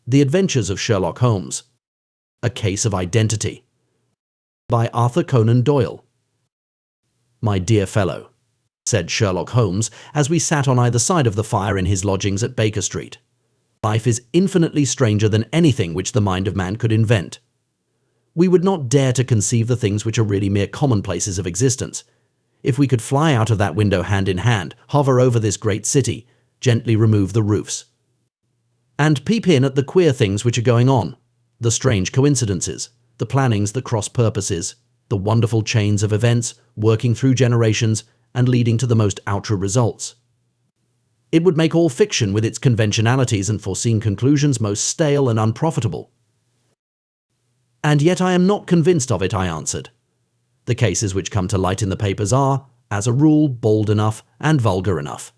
The Adventures of Sherlock Holmes. A Case of Identity. By Arthur Conan Doyle. "My dear fellow," said Sherlock Holmes as we sat on either side of the fire in his lodgings at Baker Street, "life is infinitely stranger than anything which the mind of man could invent. We would not dare to conceive the things which are really mere commonplaces of existence. If we could fly out of that window hand in hand, hover over this great city, gently remove the roofs, and peep in at the queer things which are going on, the strange coincidences, the plannings that cross purposes, the wonderful chains of events working through generations and leading to the most outre results. It would make all fiction with its conventionalities and foreseen conclusions most stale and unprofitable." "And yet I am not convinced of it," I answered. "The cases which come to light in the papers are, as a rule, bald enough and vulgar enough.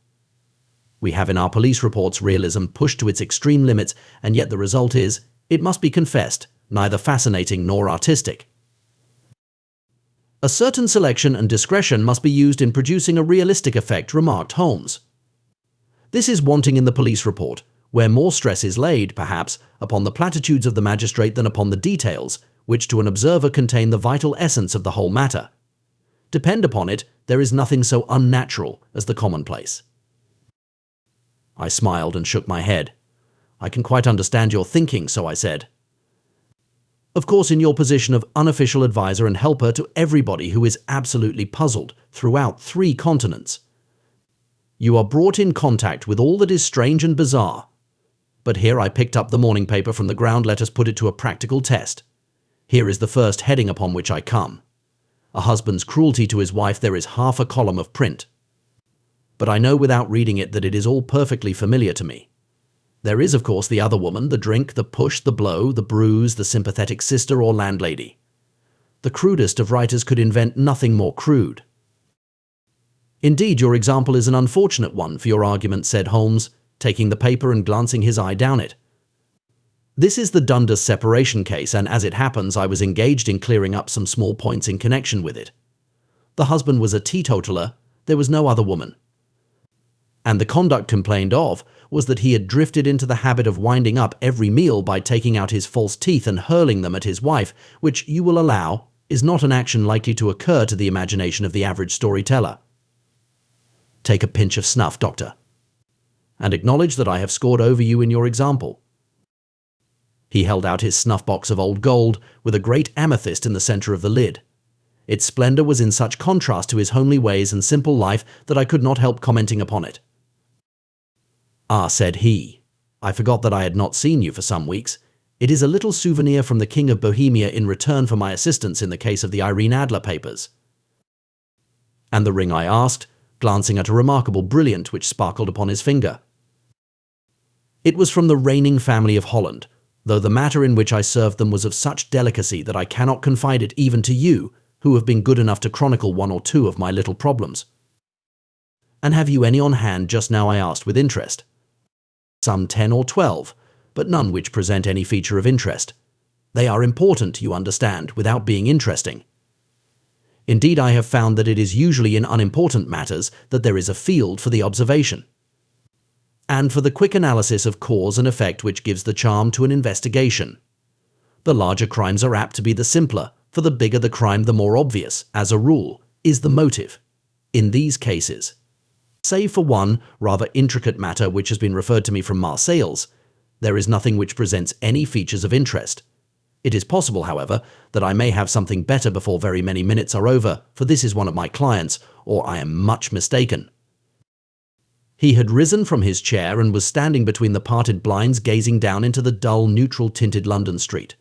We have in our police reports realism pushed to its extreme limits, and yet the result is, it must be confessed, neither fascinating nor artistic. A certain selection and discretion must be used in producing a realistic effect," remarked Holmes. "This is wanting in the police report, where more stress is laid, perhaps, upon the platitudes of the magistrate than upon the details, which to an observer contain the vital essence of the whole matter. Depend upon it, there is nothing so unnatural as the commonplace." I smiled and shook my head. "I can quite understand your thinking," so I said. "Of course, in your position of unofficial advisor and helper to everybody who is absolutely puzzled throughout 3 continents, you are brought in contact with all that is strange and bizarre. But here I picked up the morning paper from the ground. Let us put it to a practical test. Here is the first heading upon which I come. A husband's cruelty to his wife. There is half a column of print. But I know without reading it that it is all perfectly familiar to me. There is, of course, the other woman, the drink, the push, the blow, the bruise, the sympathetic sister or landlady. The crudest of writers could invent nothing more crude." "Indeed, your example is an unfortunate one for your argument," said Holmes, taking the paper and glancing his eye down it. "This is the Dundas separation case, and as it happens, I was engaged in clearing up some small points in connection with it. The husband was a teetotaler. There was no other woman. And the conduct complained of was that he had drifted into the habit of winding up every meal by taking out his false teeth and hurling them at his wife, which, you will allow, is not an action likely to occur to the imagination of the average storyteller. Take a pinch of snuff, Doctor, and acknowledge that I have scored over you in your example." He held out his snuff-box of old gold with a great amethyst in the center of the lid. Its splendor was in such contrast to his homely ways and simple life that I could not help commenting upon it. "Ah," said he, "I forgot that I had not seen you for some weeks. It is a little souvenir from the King of Bohemia in return for my assistance in the case of the Irene Adler papers." "And the ring?" I asked, glancing at a remarkable brilliant which sparkled upon his finger. "It was from the reigning family of Holland, though the matter in which I served them was of such delicacy that I cannot confide it even to you, who have been good enough to chronicle 1 or 2 of my little problems." "And have you any on hand just now?" I asked with interest. "Some 10 or 12, but none which present any feature of interest. They are important, you understand, without being interesting. Indeed, I have found that it is usually in unimportant matters that there is a field for the observation, and for the quick analysis of cause and effect which gives the charm to an investigation. The larger crimes are apt to be the simpler, for the bigger the crime, the more obvious, as a rule, is the motive. In these cases, save for one rather intricate matter which has been referred to me from Marseilles, there is nothing which presents any features of interest. It is possible, however, that I may have something better before very many minutes are over, for this is one of my clients, or I am much mistaken." He had risen from his chair and was standing between the parted blinds gazing down into the dull, neutral-tinted London street.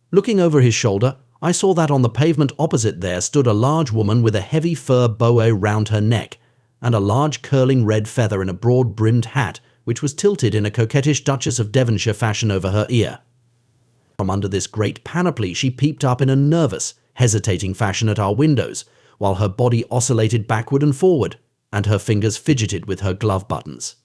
Looking over his shoulder, I saw that on the pavement opposite there stood a large woman with a heavy fur boa round her neck, and a large curling red feather in a broad-brimmed hat which was tilted in a coquettish Duchess of Devonshire fashion over her ear. From under this great panoply she peeped up in a nervous, hesitating fashion at our windows, while her body oscillated backward and forward, and her fingers fidgeted with her glove buttons.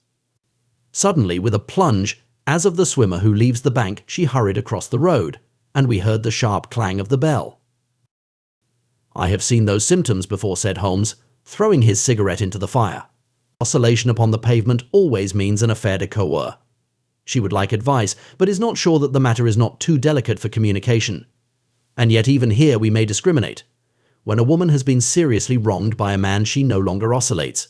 Suddenly, with a plunge, as of the swimmer who leaves the bank, she hurried across the road, and we heard the sharp clang of the bell. "I have seen those symptoms before," said Holmes, throwing his cigarette into the fire. "Oscillation upon the pavement always means an affaire de coeur. She would like advice, but is not sure that the matter is not too delicate for communication. And yet even here we may discriminate. When a woman has been seriously wronged by a man, she no longer oscillates.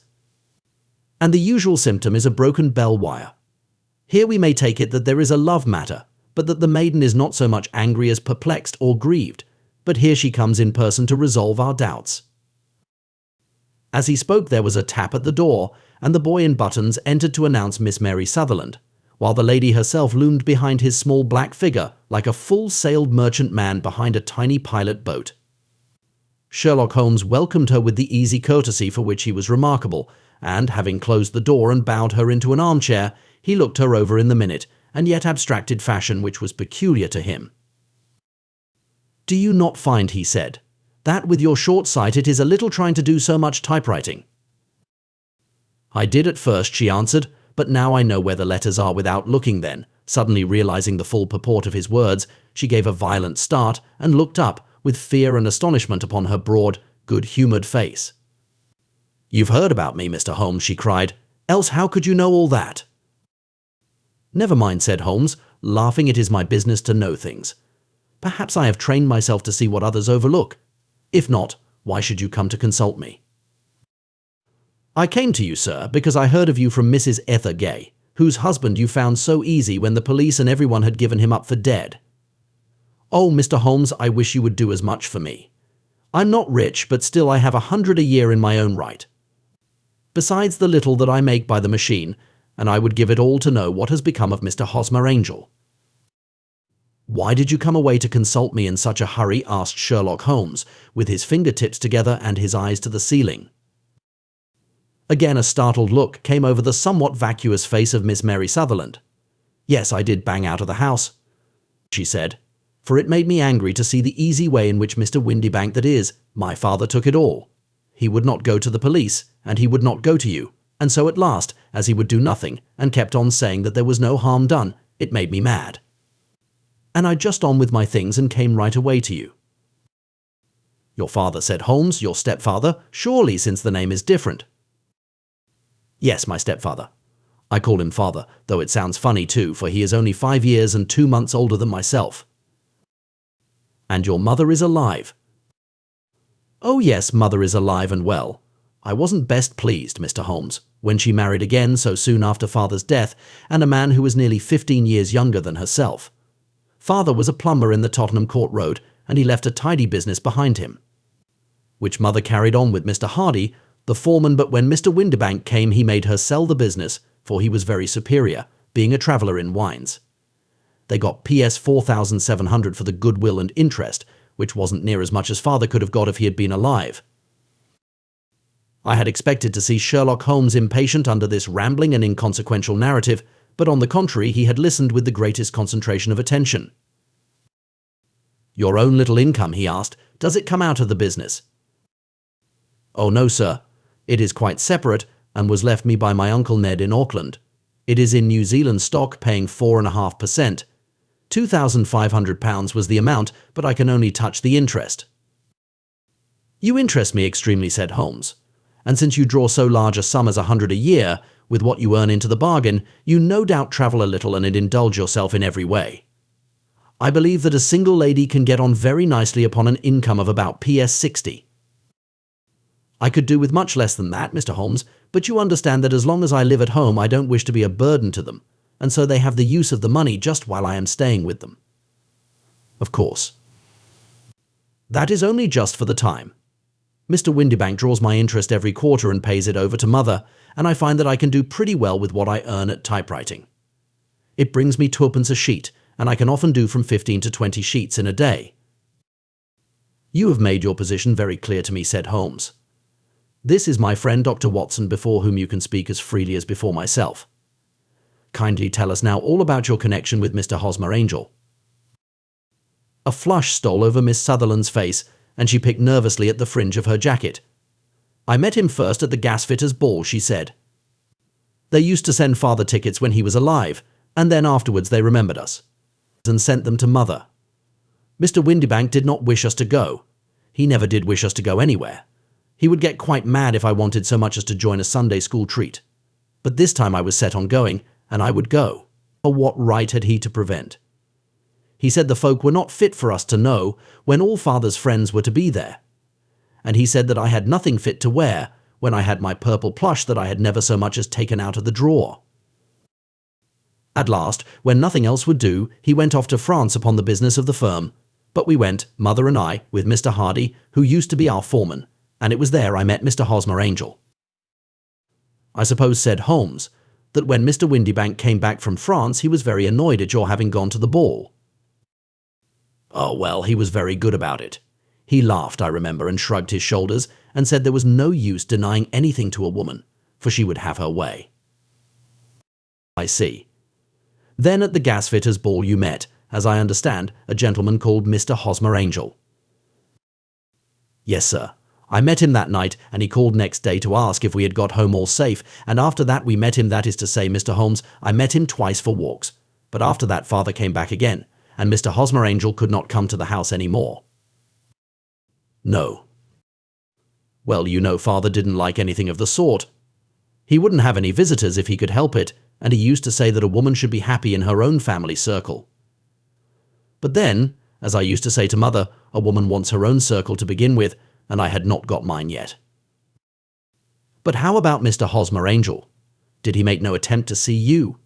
And the usual symptom is a broken bell wire. Here we may take it that there is a love matter, but that the maiden is not so much angry as perplexed or grieved, but here she comes in person to resolve our doubts. As he spoke, there was a tap at the door, and the boy in buttons entered to announce Miss Mary Sutherland, while the lady herself loomed behind his small black figure like a full-sailed merchant man behind a tiny pilot boat. Sherlock Holmes welcomed her with the easy courtesy for which he was remarkable, and, having closed the door and bowed her into an armchair, he looked her over in the minute and yet abstracted fashion which was peculiar to him. "Do you not find," he said, "that with your short sight it is a little trying to do so much typewriting?" "I did at first," she answered, "but now I know where the letters are without looking." Then, suddenly realizing the full purport of his words, she gave a violent start and looked up, with fear and astonishment upon her broad, good-humoured face. "You've heard about me, Mr. Holmes," she cried. "Else how could you know all that?" "Never mind," said Holmes, laughing. "It is my business to know things. Perhaps I have trained myself to see what others overlook. If not, why should you come to consult me?" "I came to you, sir, because I heard of you from Mrs. Ether Gay, whose husband you found so easy when the police and everyone had given him up for dead. Oh, Mr. Holmes, I wish you would do as much for me. I'm not rich, but still I have 100 a year in my own right, besides the little that I make by the machine, and I would give it all to know what has become of Mr. Hosmer Angel." "Why did you come away to consult me in such a hurry?" asked Sherlock Holmes, with his fingertips together and his eyes to the ceiling. Again a startled look came over the somewhat vacuous face of Miss Mary Sutherland. "Yes, I did bang out of the house," she said, "for it made me angry to see the easy way in which Mr. Windibank, that is, my father, took it all. He would not go to the police, and he would not go to you, and so at last, as he would do nothing, and kept on saying that there was no harm done, it made me mad. And I just on with my things and came right away to you." "Your father," said Holmes. "Your stepfather, surely, since the name is different." "Yes, my stepfather. I call him father, though it sounds funny too, for he is only 5 years and 2 months older than myself." "And your mother is alive?" "Oh yes, mother is alive and well. I wasn't best pleased, Mr. Holmes, when she married again so soon after father's death, and a man who was nearly 15 years younger than herself. Father was a plumber in the Tottenham Court Road, and he left a tidy business behind him, which mother carried on with Mr. Hardy, the foreman, but when Mr. Windibank came he made her sell the business, for he was very superior, being a traveller in wines. They got PS 4,700 for the goodwill and interest, which wasn't near as much as father could have got if he had been alive." I had expected to see Sherlock Holmes impatient under this rambling and inconsequential narrative, but on the contrary he had listened with the greatest concentration of attention. "Your own little income," he asked, "does it come out of the business?" "Oh no, sir. It is quite separate, and was left me by my Uncle Ned in Auckland. It is in New Zealand stock, paying 4.5%. £2,500 was the amount, but I can only touch the interest." "You interest me extremely," said Holmes. "And since you draw so large a sum as 100 a year, with what you earn into the bargain, you no doubt travel a little and indulge yourself in every way. I believe that a single lady can get on very nicely upon an income of about PS 60. I could do with much less than that, Mr. Holmes, but you understand that as long as I live at home I don't wish to be a burden to them, and so they have the use of the money just while I am staying with them." "Of course." "That is only just for the time. Mr. Windibank draws my interest every quarter and pays it over to mother, and I find that I can do pretty well with what I earn at typewriting. It brings me 2d. a sheet, and I can often do from 15 to 20 sheets in a day." "You have made your position very clear to me," said Holmes. "This is my friend Dr. Watson, before whom you can speak as freely as before myself. Kindly tell us now all about your connection with Mr. Hosmer Angel." A flush stole over Miss Sutherland's face, and she picked nervously at the fringe of her jacket. "I met him first at the gasfitter's ball," she said. "They used to send father tickets when he was alive, and then afterwards they remembered us and sent them to mother. Mr. Windibank did not wish us to go. He never did wish us to go anywhere. He would get quite mad if I wanted so much as to join a Sunday school treat. But this time I was set on going, and I would go. or what right had he to prevent? He said the folk were not fit for us to know when all father's friends were to be there. And he said that I had nothing fit to wear when I had my purple plush that I had never so much as taken out of the drawer. At last, when nothing else would do, he went off to France upon the business of the firm. But we went, mother and I, with Mr. Hardy, who used to be our foreman, and it was there I met Mr. Hosmer Angel. I suppose, said Holmes, that when Mr. Windybank came back from France he was very annoyed at your having gone to the ball. Oh, well, he was very good about it. He laughed, I remember, and shrugged his shoulders, and said there was no use denying anything to a woman, for she would have her way. I see. Then at the gasfitters' ball you met, as I understand, a gentleman called Mr. Hosmer Angel. Yes, sir. I met him that night, and he called next day to ask if we had got home all safe, and after that we met him, that is to say, Mr. Holmes, I met him twice for walks, but after that father came back again, and Mr. Hosmer Angel could not come to the house any more. No. Well, you know father didn't like anything of the sort. He wouldn't have any visitors if he could help it, and he used to say that a woman should be happy in her own family circle. But then, as I used to say to mother, a woman wants her own circle to begin with, and I had not got mine yet. But how about Mr. Hosmer Angel? Did he make no attempt to see you?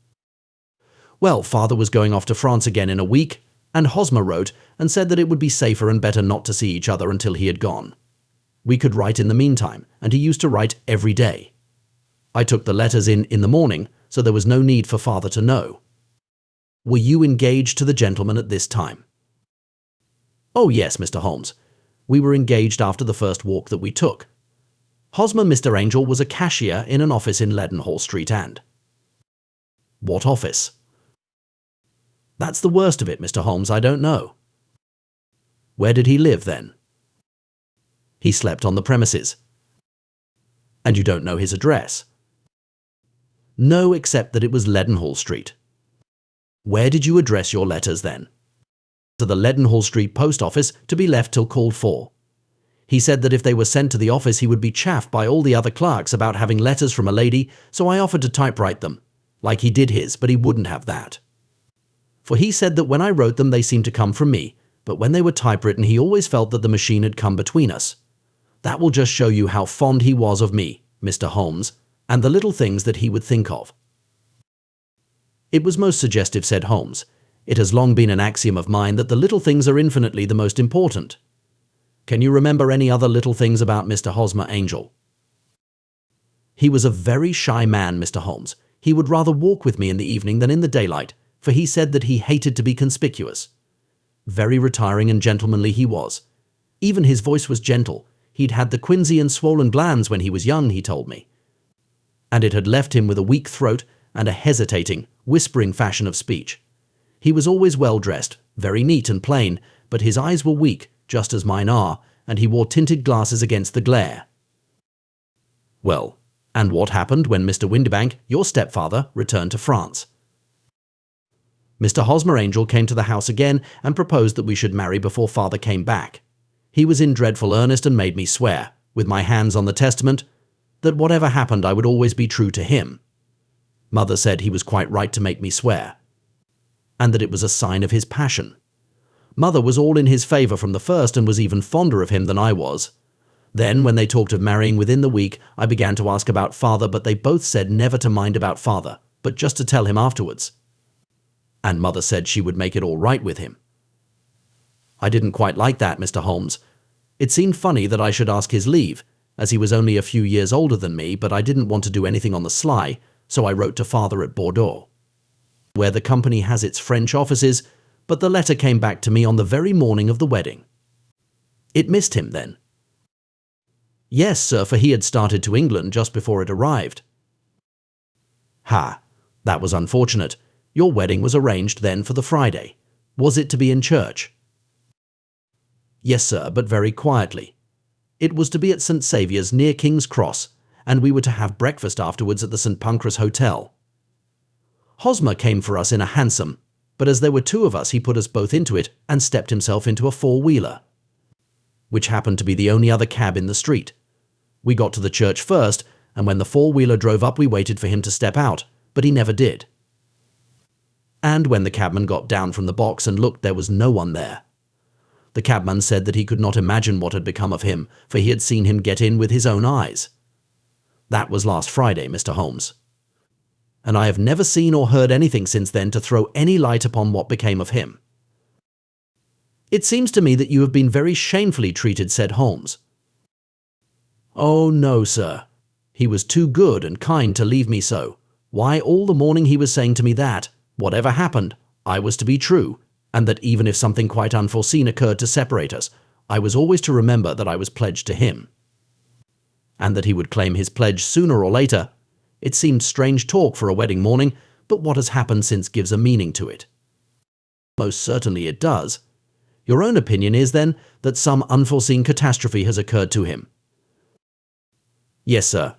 Well, father was going off to France again in a week, and Hosmer wrote and said that it would be safer and better not to see each other until he had gone. We could write in the meantime, and he used to write every day. I took the letters in the morning, so there was no need for father to know. Were you engaged to the gentleman at this time? Oh, yes, Mr. Holmes. We were engaged after the first walk that we took. Hosmer Mr. Angel was a cashier in an office in Leadenhall Street and... What office? That's the worst of it, Mr. Holmes, I don't know. Where did he live, then? He slept on the premises. And you don't know his address? No, except that it was Leadenhall Street. Where did you address your letters, then? To the Leadenhall Street post office, to be left till called for. He said that if they were sent to the office he would be chaffed by all the other clerks about having letters from a lady, so I offered to typewrite them, like he did his, but he wouldn't have that. For he said that when I wrote them they seemed to come from me, but when they were typewritten he always felt that the machine had come between us. That will just show you how fond he was of me, Mr. Holmes, and the little things that he would think of. It was most suggestive, said Holmes. It has long been an axiom of mine that the little things are infinitely the most important. Can you remember any other little things about Mr. Hosmer Angel? He was a very shy man, Mr. Holmes. He would rather walk with me in the evening than in the daylight, for he said that he hated to be conspicuous. Very retiring and gentlemanly he was. Even his voice was gentle. He'd had the quinsy and swollen glands when he was young, he told me. And it had left him with a weak throat and a hesitating, whispering fashion of speech. He was always well dressed, very neat and plain, but his eyes were weak, just as mine are, and he wore tinted glasses against the glare. Well, and what happened when Mr. Windybank, your stepfather, returned to France? Mr. Hosmer Angel came to the house again and proposed that we should marry before father came back. He was in dreadful earnest and made me swear, with my hands on the testament, that whatever happened I would always be true to him. Mother said he was quite right to make me swear, and that it was a sign of his passion. Mother was all in his favour from the first and was even fonder of him than I was. Then, when they talked of marrying within the week, I began to ask about father, but they both said never to mind about father, but just to tell him afterwards. And mother said she would make it all right with him. I didn't quite like that, Mr. Holmes. It seemed funny that I should ask his leave, as he was only a few years older than me, but I didn't want to do anything on the sly, so I wrote to father at Bordeaux, where the company has its French offices, but the letter came back to me on the very morning of the wedding. It missed him then. Yes, sir, for he had started to England just before it arrived. Ha! That was unfortunate. Your wedding was arranged then for the Friday. Was it to be in church? Yes, sir, but very quietly. It was to be at St. Saviour's near King's Cross, and we were to have breakfast afterwards at the St. Pancras Hotel. Hosmer came for us in a hansom, but as there were two of us he put us both into it and stepped himself into a four-wheeler, which happened to be the only other cab in the street. We got to the church first, and when the four-wheeler drove up we waited for him to step out, but he never did. and when the cabman got down from the box and looked, there was no one there. The cabman said that he could not imagine what had become of him, for he had seen him get in with his own eyes. That was last Friday, Mr. Holmes. And I have never seen or heard anything since then to throw any light upon what became of him. It seems to me that you have been very shamefully treated, said Holmes. Oh, no, sir. He was too good and kind to leave me so. Why, all the morning he was saying to me that, whatever happened, I was to be true, and that even if something quite unforeseen occurred to separate us, I was always to remember that I was pledged to him. And that he would claim his pledge sooner or later. It seemed strange talk for a wedding morning, but what has happened since gives a meaning to it. Most certainly it does. Your own opinion is, then, that some unforeseen catastrophe has occurred to him. Yes, sir.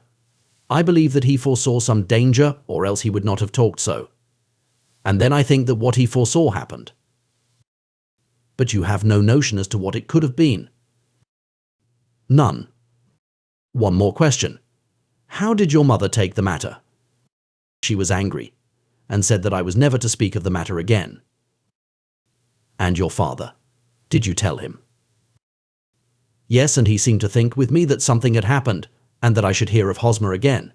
I believe that he foresaw some danger, or else he would not have talked so. And then I think that what he foresaw happened. But you have no notion as to what it could have been. None. One more question. How did your mother take the matter? She was angry, and said that I was never to speak of the matter again. And your father? Did you tell him? Yes, and he seemed to think with me that something had happened, and that I should hear of Hosmer again.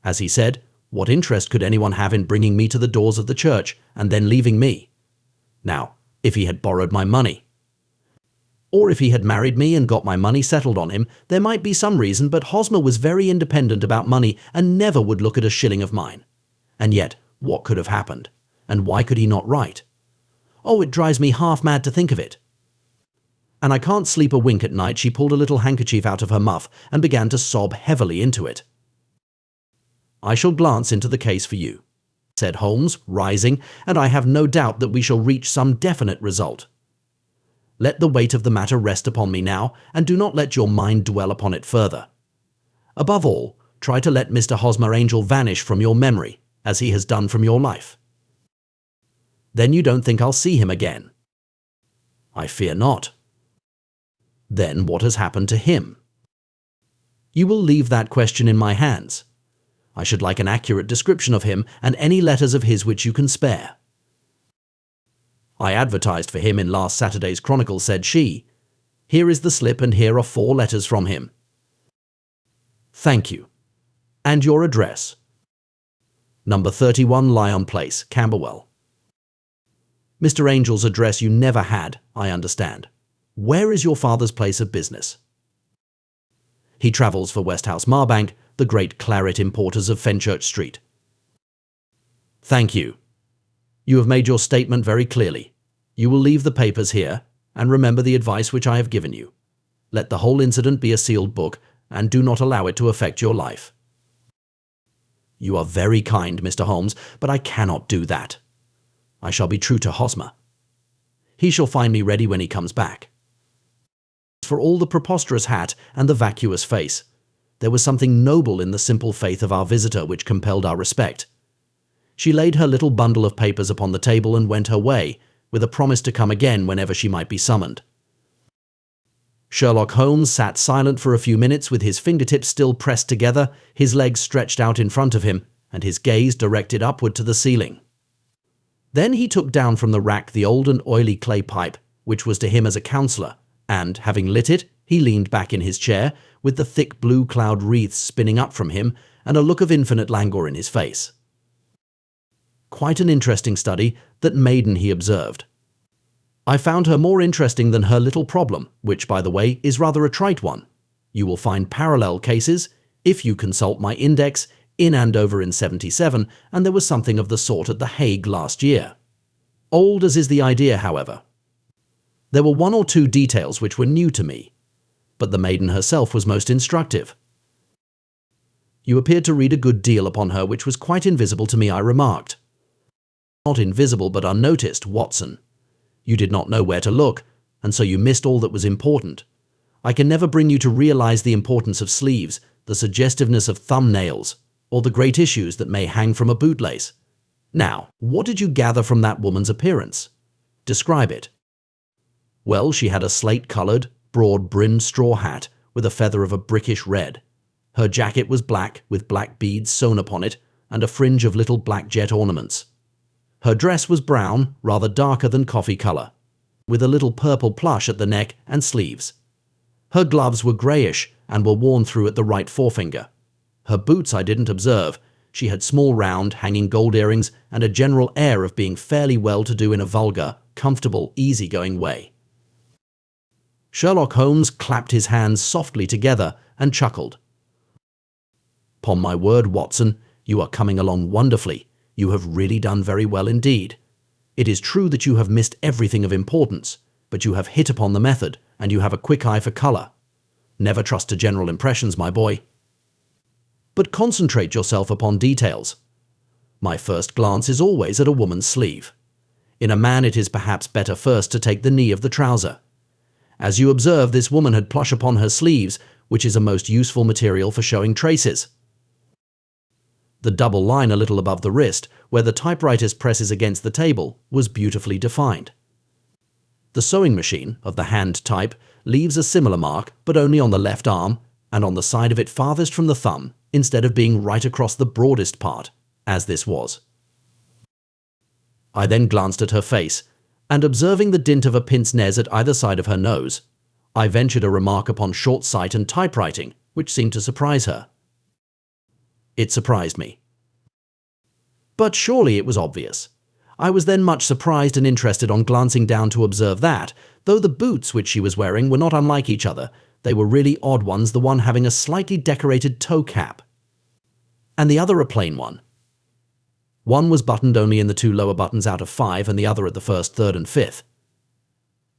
As he said, what interest could anyone have in bringing me to the doors of the church, and then leaving me? Now, if he had borrowed my money, or if he had married me and got my money settled on him, there might be some reason, but Hosmer was very independent about money and never would look at a shilling of mine. And yet, what could have happened? And why could he not write? Oh, it drives me half mad to think of it. And I can't sleep a wink at night. She pulled a little handkerchief out of her muff and began to sob heavily into it. I shall glance into the case for you, said Holmes, rising, and I have no doubt that we shall reach some definite result. Let the weight of the matter rest upon me now, and do not let your mind dwell upon it further. Above all, try to let Mr. Hosmer Angel vanish from your memory, as he has done from your life. Then you don't think I'll see him again? I fear not. Then what has happened to him? You will leave that question in my hands. I should like an accurate description of him and any letters of his which you can spare. I advertised for him in last Saturday's Chronicle, said she. Here is the slip, and here are 4 letters from him. Thank you. And your address? Number 31 Lyon Place, Camberwell. Mr. Angel's address you never had, I understand. Where is your father's place of business? He travels for Westhouse Marbank, the great claret importers of Fenchurch Street. Thank you. You have made your statement very clearly. You will leave the papers here, and remember the advice which I have given you. Let the whole incident be a sealed book, and do not allow it to affect your life. You are very kind, Mr. Holmes, but I cannot do that. I shall be true to Hosmer. He shall find me ready when he comes back. For all the preposterous hat and the vacuous face, there was something noble in the simple faith of our visitor which compelled our respect. She laid her little bundle of papers upon the table and went her way, with a promise to come again whenever she might be summoned. Sherlock Holmes sat silent for a few minutes with his fingertips still pressed together, his legs stretched out in front of him, and his gaze directed upward to the ceiling. Then he took down from the rack the old and oily clay pipe, which was to him as a counsellor, and, having lit it, he leaned back in his chair, with the thick blue cloud wreaths spinning up from him, and a look of infinite languor in his face. Quite an interesting study, that maiden, he observed. I found her more interesting than her little problem, which, by the way, is rather a trite one. You will find parallel cases, if you consult my index, in Andover in 77, and there was something of the sort at The Hague last year. Old as is the idea, however. There were 1 or 2 details which were new to me, but the maiden herself was most instructive. You appeared to read a good deal upon her which was quite invisible to me, I remarked. Not invisible but unnoticed, Watson. You did not know where to look, and so you missed all that was important. I can never bring you to realize the importance of sleeves, the suggestiveness of thumbnails, or the great issues that may hang from a bootlace. Now, what did you gather from that woman's appearance? Describe it. Well, she had a slate-coloured, broad-brimmed straw hat with a feather of a brickish red. Her jacket was black, with black beads sewn upon it, and a fringe of little black jet ornaments. Her dress was brown, rather darker than coffee color, with a little purple plush at the neck and sleeves. Her gloves were grayish and were worn through at the right forefinger. Her boots I didn't observe. She had small round, hanging gold earrings and a general air of being fairly well-to-do in a vulgar, comfortable, easy-going way. Sherlock Holmes clapped his hands softly together and chuckled. "'Pon my word, Watson, you are coming along wonderfully. You have really done very well indeed. It is true that you have missed everything of importance, but you have hit upon the method, and you have a quick eye for color. Never trust to general impressions, my boy. But concentrate yourself upon details. My first glance is always at a woman's sleeve. In a man it is perhaps better first to take the knee of the trouser. As you observe, this woman had plush upon her sleeves, which is a most useful material for showing traces. The double line a little above the wrist, where the typewriter presses against the table, was beautifully defined. The sewing machine, of the hand type, leaves a similar mark, but only on the left arm, and on the side of it farthest from the thumb, instead of being right across the broadest part, as this was. I then glanced at her face, and observing the dint of a pince-nez at either side of her nose, I ventured a remark upon short sight and typewriting, which seemed to surprise her. It surprised me. But surely it was obvious. I was then much surprised and interested on glancing down to observe that, though the boots which she was wearing were not unlike each other, they were really odd ones, the one having a slightly decorated toe cap, and the other a plain one. One was buttoned only in the 2 lower buttons out of 5, and the other at the first, third, and fifth.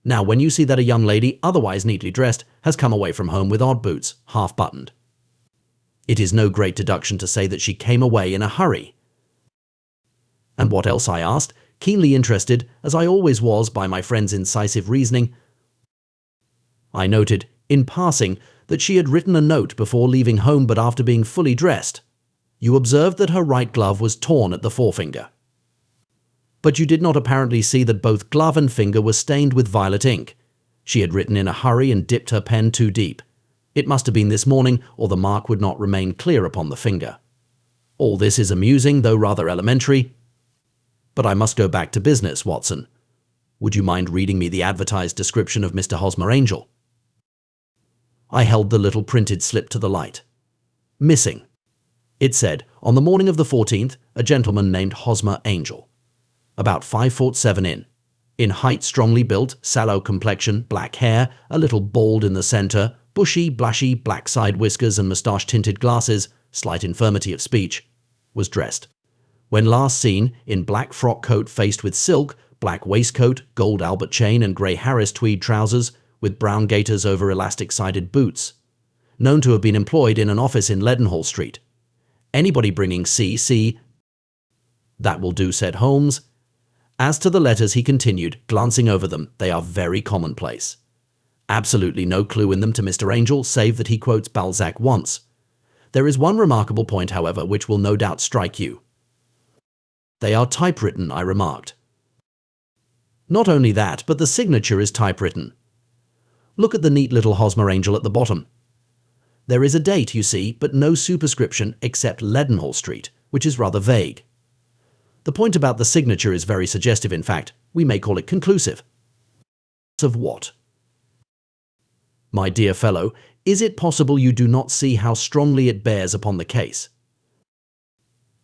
Now, when you see that a young lady, otherwise neatly dressed, has come away from home with odd boots, half-buttoned, it is no great deduction to say that she came away in a hurry. And what else, I asked, keenly interested, as I always was by my friend's incisive reasoning. I noted, in passing, that she had written a note before leaving home, but after being fully dressed. You observed that her right glove was torn at the forefinger. But you did not apparently see that both glove and finger were stained with violet ink. She had written in a hurry and dipped her pen too deep. It must have been this morning, or the mark would not remain clear upon the finger. All this is amusing, though rather elementary. But I must go back to business, Watson. Would you mind reading me the advertised description of Mr. Hosmer Angel? I held the little printed slip to the light. Missing. It said, on the morning of the 14th, a gentleman named Hosmer Angel. About 5'7" in height, strongly built, sallow complexion, black hair, a little bald in the center, bushy, blushy, black side whiskers and moustache-tinted glasses, slight infirmity of speech, was dressed. When last seen, in black frock coat faced with silk, black waistcoat, gold Albert chain and grey Harris tweed trousers, with brown gaiters over elastic-sided boots. Known to have been employed in an office in Leadenhall Street. Anybody bringing C.C. That will do, said Holmes. As to the letters, he continued, glancing over them, they are very commonplace. Absolutely no clue in them to Mr. Angel, save that he quotes Balzac once. There is one remarkable point, however, which will no doubt strike you. They are typewritten, I remarked. Not only that, but the signature is typewritten. Look at the neat little Hosmer Angel at the bottom. There is a date, you see, but no superscription except Leadenhall Street, which is rather vague. The point about the signature is very suggestive, in fact. We may call it conclusive. Of what? My dear fellow, is it possible you do not see how strongly it bears upon the case?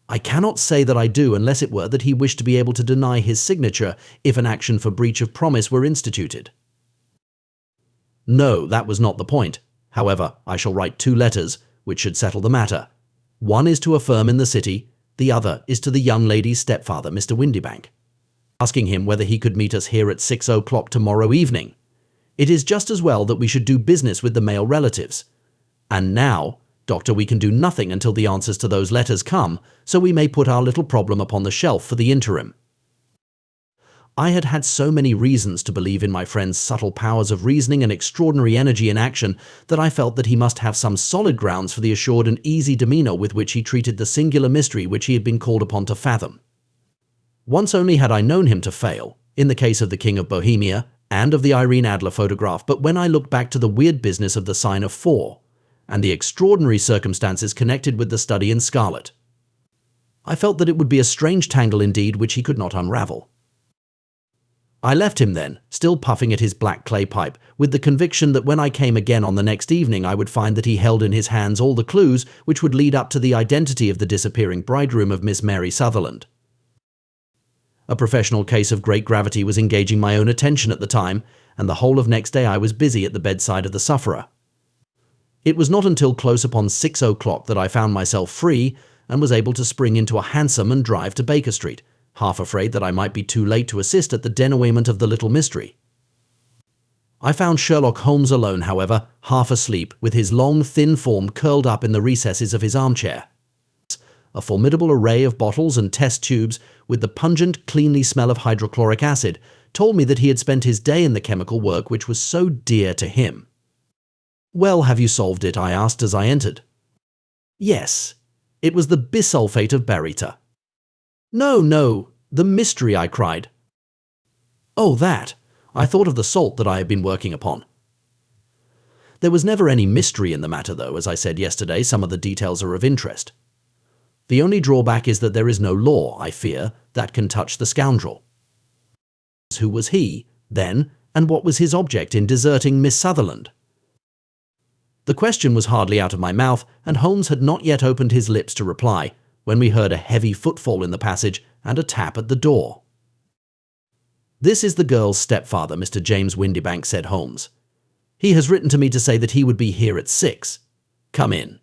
I cannot say that I do, unless it were that he wished to be able to deny his signature if an action for breach of promise were instituted. No, that was not the point. However, I shall write 2 letters, which should settle the matter. One is to a firm in the city, the other is to the young lady's stepfather, Mr. Windybank, asking him whether he could meet us here at 6 o'clock tomorrow evening. It is just as well that we should do business with the male relatives. And now, Doctor, we can do nothing until the answers to those letters come, so we may put our little problem upon the shelf for the interim. I had had so many reasons to believe in my friend's subtle powers of reasoning and extraordinary energy in action that I felt that he must have some solid grounds for the assured and easy demeanor with which he treated the singular mystery which he had been called upon to fathom. Once only had I known him to fail, in the case of the King of Bohemia and of the Irene Adler photograph, but when I look back to the weird business of the sign of 4 and the extraordinary circumstances connected with the study in scarlet. I felt that it would be a strange tangle indeed which he could not unravel. I left him then, still puffing at his black clay pipe, with the conviction that when I came again on the next evening I would find that he held in his hands all the clues which would lead up to the identity of the disappearing bridegroom of Miss Mary Sutherland. A professional case of great gravity was engaging my own attention at the time, and the whole of next day I was busy at the bedside of the sufferer. It was not until close upon 6 o'clock that I found myself free and was able to spring into a hansom and drive to Baker Street, half afraid that I might be too late to assist at the denouement of the little mystery. I found Sherlock Holmes alone, however, half asleep, with his long, thin form curled up in the recesses of his armchair. A formidable array of bottles and test tubes, with the pungent, cleanly smell of hydrochloric acid, told me that he had spent his day in the chemical work which was so dear to him. "Well, have you solved it?" I asked as I entered. "Yes. It was the bisulfate of baryta." "No, no, the mystery," I cried. "Oh, that. I thought of the salt that I have been working upon." There was never any mystery in the matter, though. As I said yesterday, some of the details are of interest. The only drawback is that there is no law, I fear, that can touch the scoundrel. Who was he, then, and what was his object in deserting Miss Sutherland? The question was hardly out of my mouth, and Holmes had not yet opened his lips to reply, when we heard a heavy footfall in the passage and a tap at the door. "This is the girl's stepfather, Mr. James Windibank," said Holmes. "He has written to me to say that he would be here at 6. Come in."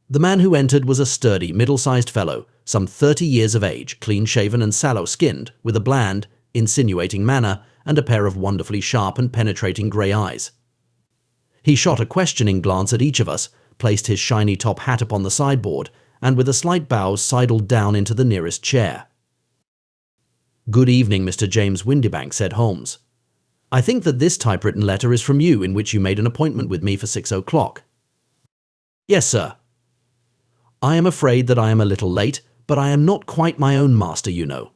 The man who entered was a sturdy, middle-sized fellow, some 30 years of age, clean-shaven and sallow-skinned, with a bland, insinuating manner and a pair of wonderfully sharp and penetrating grey eyes. He shot a questioning glance at each of us, placed his shiny top hat upon the sideboard, and with a slight bow sidled down into the nearest chair. "Good evening, Mr. James Windibank," said Holmes. "I think that this typewritten letter is from you, in which you made an appointment with me for 6 o'clock. "Yes, sir." "I am afraid that I am a little late, but I am not quite my own master, you know.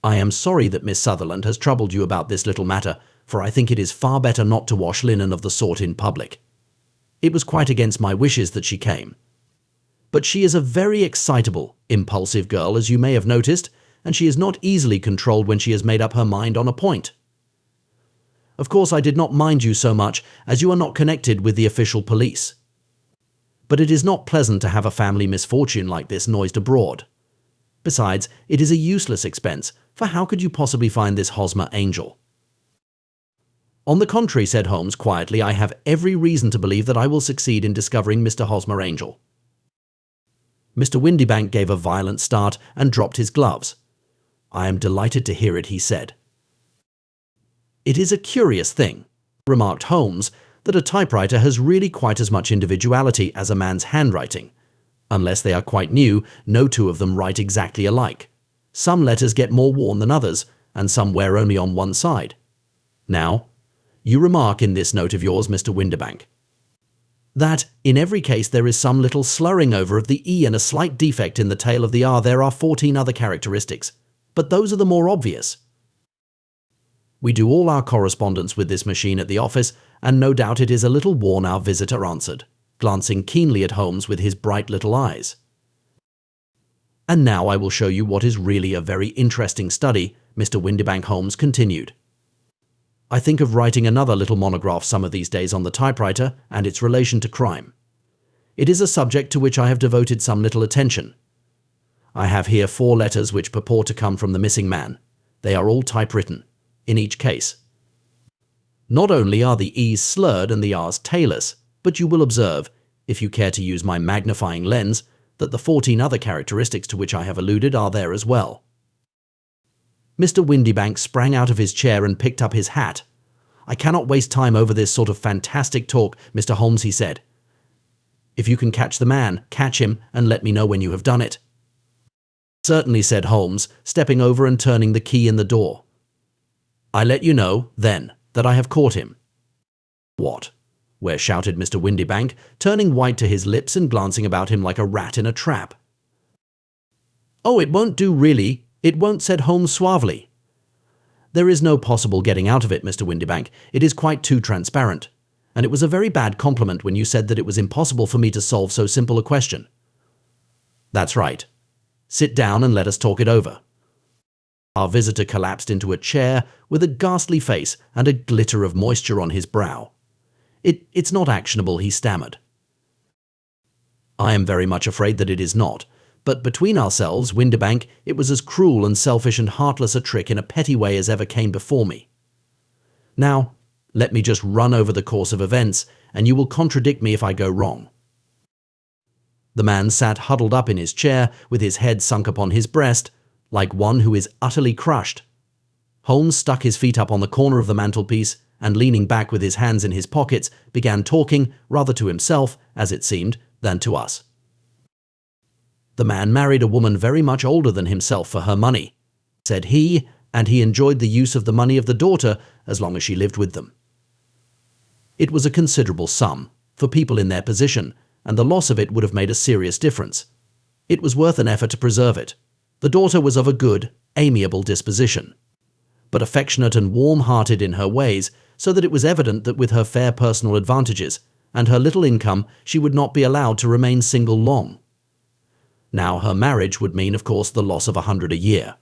I am sorry that Miss Sutherland has troubled you about this little matter, for I think it is far better not to wash linen of the sort in public. It was quite against my wishes that she came. But she is a very excitable, impulsive girl, as you may have noticed, and she is not easily controlled when she has made up her mind on a point. Of course, I did not mind you so much, as you are not connected with the official police. But it is not pleasant to have a family misfortune like this noised abroad. Besides, it is a useless expense, for how could you possibly find this Hosmer angel?" "On the contrary," said Holmes quietly, "I have every reason to believe that I will succeed in discovering Mr. Hosmer Angel." Mr. Windibank gave a violent start and dropped his gloves. "I am delighted to hear it," he said. "It is a curious thing," remarked Holmes, "that a typewriter has really quite as much individuality as a man's handwriting. Unless they are quite new, no two of them write exactly alike. Some letters get more worn than others, and some wear only on one side. Now, you remark in this note of yours, Mr. Windibank, that in every case there is some little slurring over of the E and a slight defect in the tail of the R. There are 14 other characteristics, but those are the more obvious. We do all our correspondence with this machine at the office, and no doubt it is a little worn," our visitor answered, glancing keenly at Holmes with his bright little eyes. "And now I will show you what is really a very interesting study," Mr. Windibank Holmes continued. "I think of writing another little monograph some of these days on the typewriter and its relation to crime. It is a subject to which I have devoted some little attention. I have here 4 letters which purport to come from the missing man. They are all typewritten, in each case. Not only are the E's slurred and the R's tailless, but you will observe, if you care to use my magnifying lens, that the 14 other characteristics to which I have alluded are there as well." Mr. Windibank sprang out of his chair and picked up his hat. "I cannot waste time over this sort of fantastic talk, Mr. Holmes," he said. "If you can catch the man, catch him, and let me know when you have done it." "Certainly," said Holmes, stepping over and turning the key in the door. "I let you know, then, that I have caught him." "What? Where?" shouted Mr. Windibank, turning white to his lips and glancing about him like a rat in a trap. "Oh, it won't do, really. It won't," said Holmes suavely. "There is no possible getting out of it, Mr. Windibank. It is quite too transparent. And it was a very bad compliment when you said that it was impossible for me to solve so simple a question." "That's right. Sit down and let us talk it over." Our visitor collapsed into a chair with a ghastly face and a glitter of moisture on his brow. It's not actionable," he stammered. "I am very much afraid that it is not. But between ourselves, Windibank, it was as cruel and selfish and heartless a trick in a petty way as ever came before me. Now, let me just run over the course of events, and you will contradict me if I go wrong." The man sat huddled up in his chair, with his head sunk upon his breast, like one who is utterly crushed. Holmes stuck his feet up on the corner of the mantelpiece, and leaning back with his hands in his pockets, began talking, rather to himself, as it seemed, than to us. "The man married a woman very much older than himself for her money," said he, "and he enjoyed the use of the money of the daughter as long as she lived with them. It was a considerable sum, for people in their position, and the loss of it would have made a serious difference. It was worth an effort to preserve it. The daughter was of a good, amiable disposition, but affectionate and warm-hearted in her ways, so that it was evident that with her fair personal advantages and her little income she would not be allowed to remain single long. Now her marriage would mean, of course, the loss of 100 a year.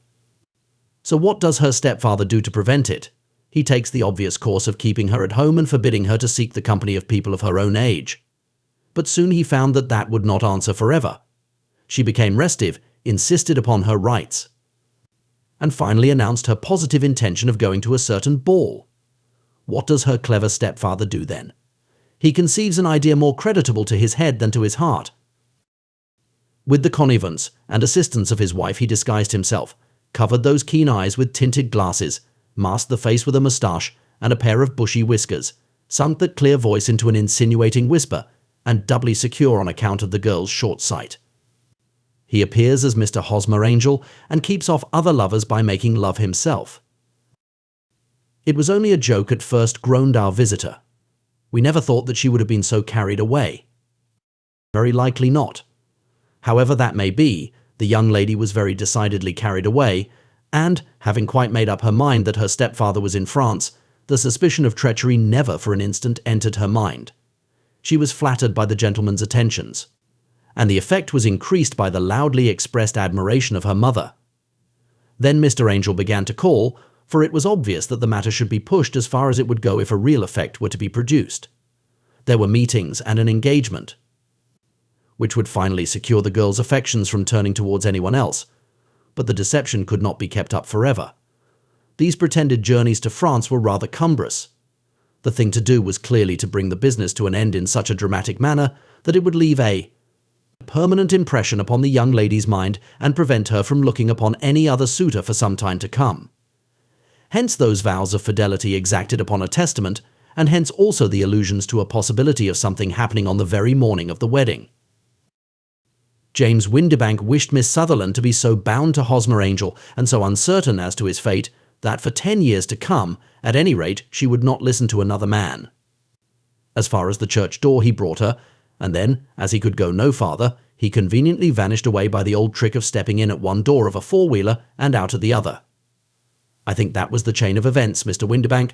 So what does her stepfather do to prevent it? He takes the obvious course of keeping her at home and forbidding her to seek the company of people of her own age. But soon he found that that would not answer forever. She became restive, insisted upon her rights, and finally announced her positive intention of going to a certain ball. What does her clever stepfather do then? He conceives an idea more creditable to his head than to his heart. With the connivance and assistance of his wife, he disguised himself, covered those keen eyes with tinted glasses, masked the face with a moustache and a pair of bushy whiskers, sunk that clear voice into an insinuating whisper, and doubly secure on account of the girl's short sight. He appears as Mr. Hosmer Angel and keeps off other lovers by making love himself. "It was only a joke at first," groaned our visitor. "We never thought that she would have been so carried away." "Very likely not. However that may be, the young lady was very decidedly carried away, and, having quite made up her mind that her stepfather was in France, the suspicion of treachery never for an instant entered her mind. She was flattered by the gentleman's attentions, and the effect was increased by the loudly expressed admiration of her mother. Then Mr. Angel began to call, for it was obvious that the matter should be pushed as far as it would go if a real effect were to be produced. There were meetings and an engagement, which would finally secure the girl's affections from turning towards anyone else, but the deception could not be kept up forever. These pretended journeys to France were rather cumbrous. The thing to do was clearly to bring the business to an end in such a dramatic manner that it would leave a permanent impression upon the young lady's mind and prevent her from looking upon any other suitor for some time to come. Hence those vows of fidelity exacted upon a testament, and hence also the allusions to a possibility of something happening on the very morning of the wedding. James Windibank wished Miss Sutherland to be so bound to Hosmer Angel and so uncertain as to his fate that for 10 years to come, at any rate, she would not listen to another man. As far as the church door he brought her, and then, as he could go no farther, he conveniently vanished away by the old trick of stepping in at one door of a four-wheeler and out at the other. I think that was the chain of events, Mr. Windibank."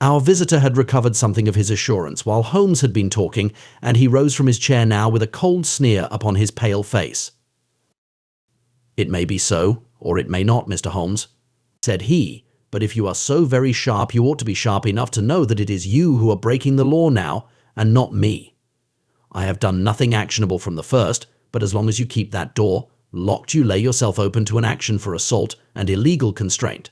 Our visitor had recovered something of his assurance while Holmes had been talking, and he rose from his chair now with a cold sneer upon his pale face. "It may be so, or it may not, Mr. Holmes," said he, "but if you are so very sharp, you ought to be sharp enough to know that it is you who are breaking the law now, and not me. I have done nothing actionable from the first, but as long as you keep that door locked, you lay yourself open to an action for assault and illegal constraint."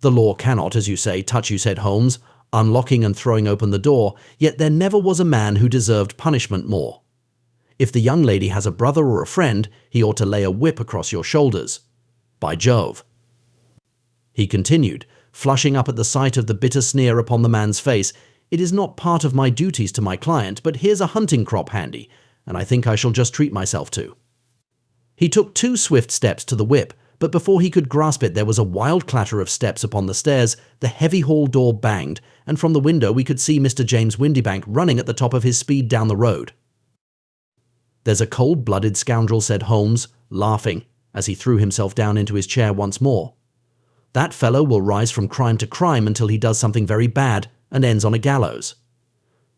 "The law cannot, as you say, touch you," said Holmes, unlocking and throwing open the door, "yet there never was a man who deserved punishment more. If the young lady has a brother or a friend, he ought to lay a whip across your shoulders. By Jove," he continued, flushing up at the sight of the bitter sneer upon the man's face, "it is not part of my duties to my client, but here's a hunting crop handy, and I think I shall just treat myself to." He took 2 swift steps to the whip, but before he could grasp it there was a wild clatter of steps upon the stairs, the heavy hall door banged, and from the window we could see Mr. James Windibank running at the top of his speed down the road. "There's a cold-blooded scoundrel," said Holmes, laughing, as he threw himself down into his chair once more. "That fellow will rise from crime to crime until he does something very bad and ends on a gallows.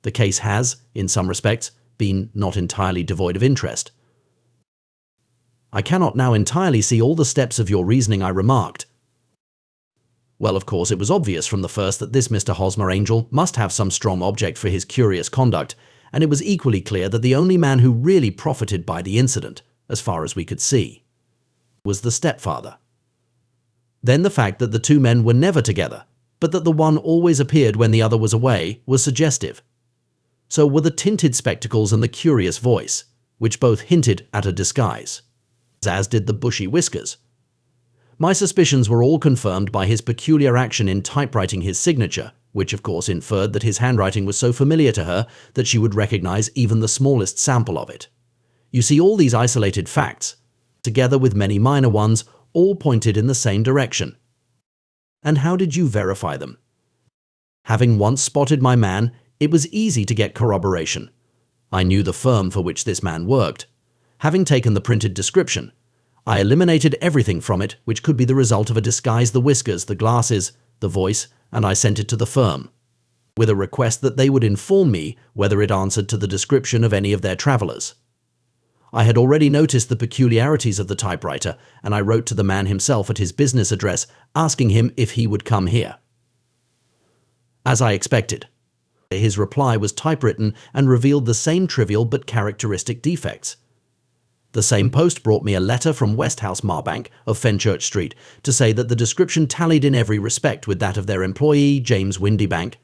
The case has, in some respects, been not entirely devoid of interest. I cannot now entirely see all the steps of your reasoning, I remarked. Well, of course, it was obvious from the first that this Mr. Hosmer Angel must have some strong object for his curious conduct, and it was equally clear that the only man who really profited by the incident, as far as we could see, was the stepfather. Then the fact that the two men were never together, but that the one always appeared when the other was away, was suggestive. So were the tinted spectacles and the curious voice, which both hinted at a disguise, as did the bushy whiskers. My suspicions were all confirmed by his peculiar action in typewriting his signature, which of course inferred that his handwriting was so familiar to her that she would recognize even the smallest sample of it. You see, all these isolated facts, together with many minor ones, all pointed in the same direction. And how did you verify them? Having once spotted my man, it was easy to get corroboration. I knew the firm for which this man worked. Having taken the printed description, I eliminated everything from it which could be the result of a disguise: the whiskers, the glasses, the voice, and I sent it to the firm, with a request that they would inform me whether it answered to the description of any of their travelers. I had already noticed the peculiarities of the typewriter, and I wrote to the man himself at his business address, asking him if he would come here. As I expected, his reply was typewritten and revealed the same trivial but characteristic defects. The same post brought me a letter from Westhouse Marbank of Fenchurch Street to say that the description tallied in every respect with that of their employee, James Windybank,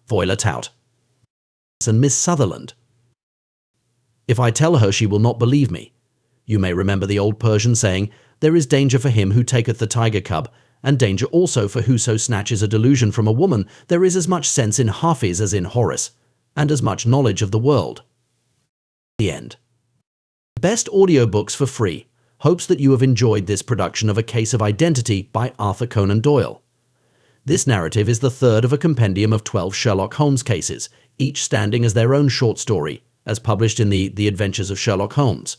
Foiler Tout, and Miss Sutherland. If I tell her, she will not believe me. You may remember the old Persian saying, "There is danger for him who taketh the tiger cub, and danger also for whoso snatches a delusion from a woman. There is as much sense in Hafiz as in Horace, and as much knowledge of the world." The end. Best audiobooks for free. Hopes that you have enjoyed this production of A Case of Identity by Arthur Conan Doyle. This narrative is the third of a compendium of 12 Sherlock Holmes cases, each standing as their own short story, as published in the Adventures of Sherlock Holmes.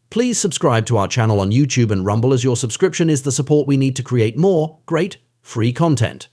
Please subscribe to our channel on YouTube and Rumble, as your subscription is the support we need to create more great free content.